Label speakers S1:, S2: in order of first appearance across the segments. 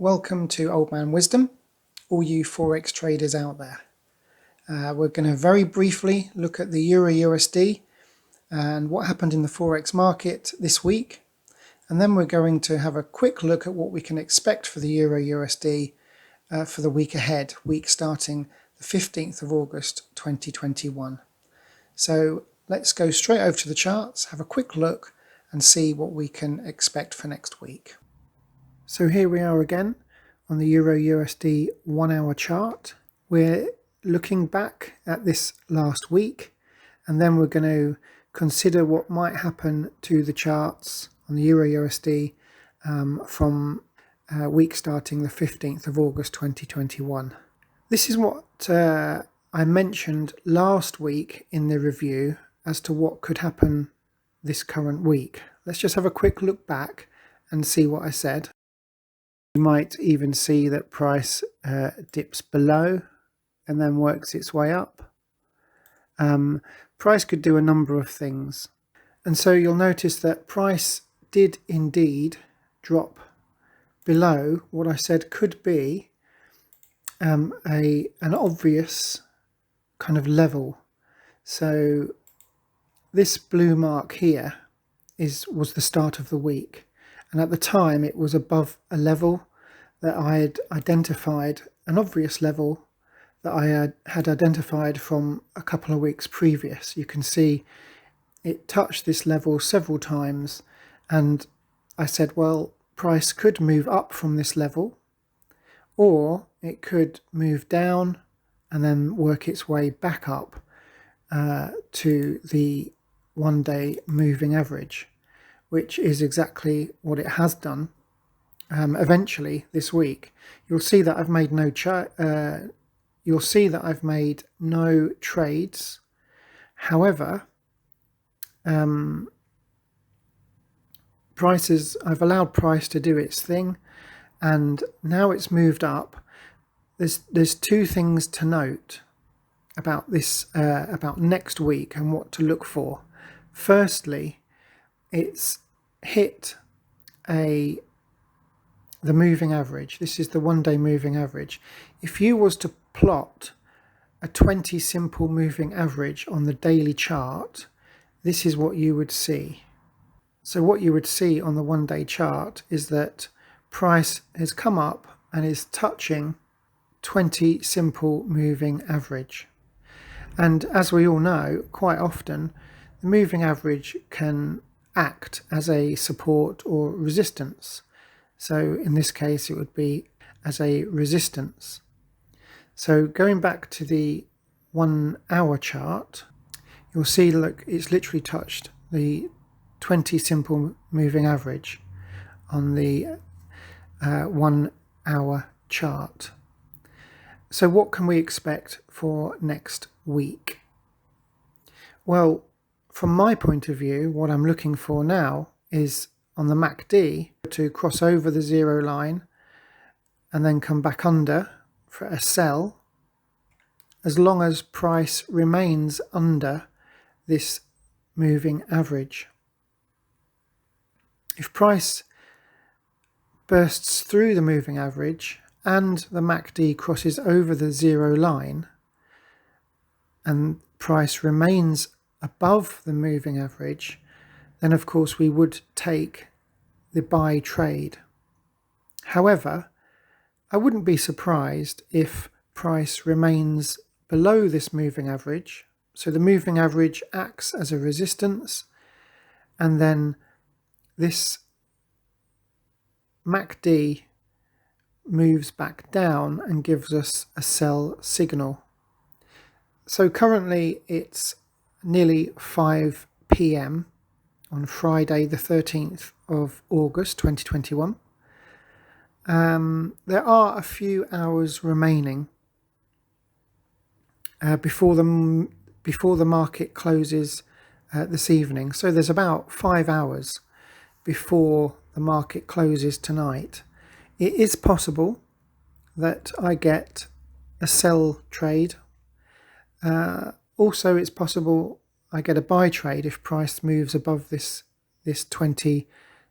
S1: Welcome to Old Man Wisdom, all you Forex traders out there. We're going to very briefly look at the Euro USD and what happened in the Forex market this week. And then we're going to have a quick look at what we can expect for the Euro USD for the week ahead, week starting the 15th of August 2021. So let's go straight over to the charts, have a quick look and see what we can expect for next week. So here we are again on the Euro USD 1 hour chart. We're looking back at this last week and then we're going to consider what might happen to the charts on the Euro USD from week starting the 15th of August 2021. This is what I mentioned last week in the review as to what could happen this current week. Let's just have a quick look back and see what I said. You might even see that price dips below and then works its way up. Price could do a number of things. And so you'll notice that price did indeed drop below what I said could be an obvious kind of level. So this blue mark here was the start of the week. And at the time it was above a level that I had identified, an obvious level that I had identified from a couple of weeks previous. You can see it touched this level several times and I said, well, price could move up from this level or it could move down and then work its way back up to the one-day moving average, which is exactly what it has done eventually this week. You'll see that I've made no trades. However, I've allowed price to do its thing and now it's moved up. There's two things to note about this about next week and what to look for. Firstly, it's hit the moving average. This is the one-day moving average. If you was to plot a 20 simple moving average on the daily chart, this is what you would see. So what you would see on the one-day chart is that price has come up and is touching 20 simple moving average. And as we all know, quite often the moving average can act as a support or resistance. So in this case it would be as a resistance. So going back to the 1 hour chart, you'll see, look, it's literally touched the 20 simple moving average on the 1 hour chart. So what can we expect for next week? Well, from my point of view, what I'm looking for now is on the MACD to cross over the zero line and then come back under for a sell as long as price remains under this moving average. If price bursts through the moving average and the MACD crosses over the zero line and price remains above the moving average, then of course we would take the buy trade. However, I wouldn't be surprised if price remains below this moving average. So the moving average acts as a resistance and then this MACD moves back down and gives us a sell signal. So currently it's nearly 5 p.m. on Friday the 13th of August 2021. There are a few hours remaining before the market closes this evening. So there's about 5 hours before the market closes tonight. It is possible that I get a sell trade. Also, it's possible I get a buy trade if price moves above this 20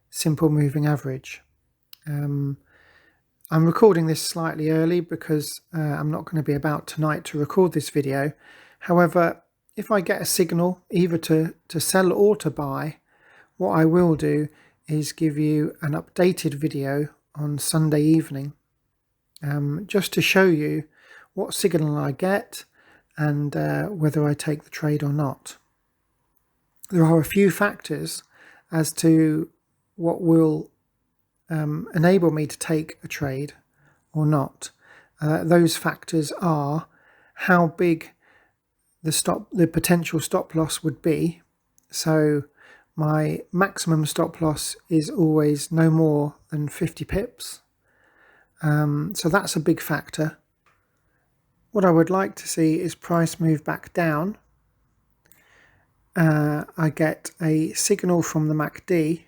S1: simple moving average. I'm recording this slightly early because I'm not going to be about tonight to record this video. However, if I get a signal either to sell or to buy, what I will do is give you an updated video on Sunday evening, just to show you what signal I get and whether I take the trade or not. There are a few factors as to what will enable me to take a trade or not. Those factors are how big the potential stop loss would be. So my maximum stop loss is always no more than 50 pips. So that's a big factor. What I would like to see is price move back down. I get a signal from the MACD,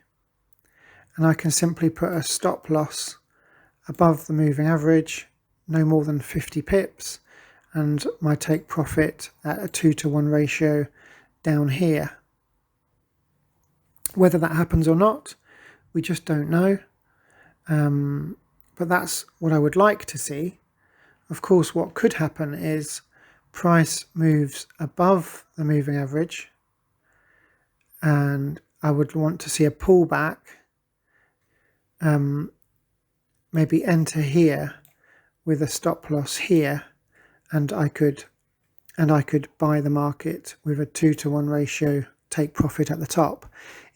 S1: and I can simply put a stop loss above the moving average, no more than 50 pips, and my take profit at a 2-to-1 ratio down here. Whether that happens or not, we just don't know, but that's what I would like to see. Of course, what could happen is price moves above the moving average, and I would want to see a pullback, maybe enter here with a stop loss here, and I could buy the market with a 2-to-1 ratio, take profit at the top.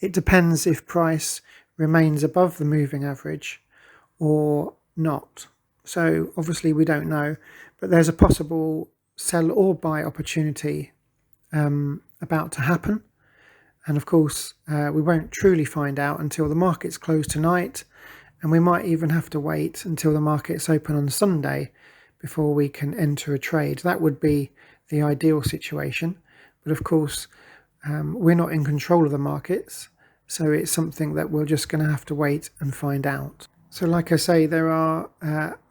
S1: It depends if price remains above the moving average or not. So obviously we don't know, but there's a possible sell or buy opportunity about to happen. And of course, we won't truly find out until the markets close tonight, and we might even have to wait until the markets open on Sunday before we can enter a trade. That would be the ideal situation. But of course, we're not in control of the markets, so it's something that we're just going to have to wait and find out. So like I say, there are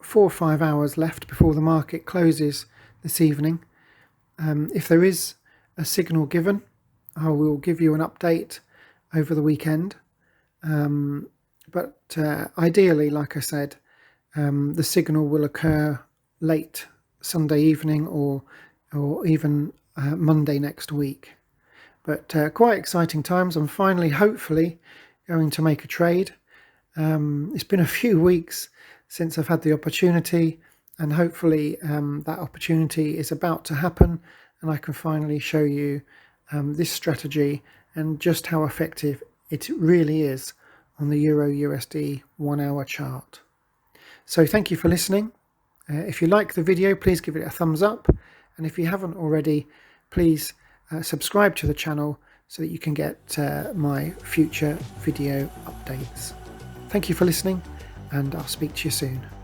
S1: 4 or 5 hours left before the market closes this evening. If there is a signal given, I will give you an update over the weekend. But ideally, like I said, the signal will occur late Sunday evening or even Monday next week. But quite exciting times. I'm finally, hopefully, going to make a trade. It's been a few weeks since I've had the opportunity, and hopefully that opportunity is about to happen, and I can finally show you this strategy and just how effective it really is on the Euro USD 1 hour chart. So thank you for listening. If you like the video, please give it a thumbs up, and if you haven't already, please subscribe to the channel so that you can get my future video updates. Thank you for listening, and I'll speak to you soon.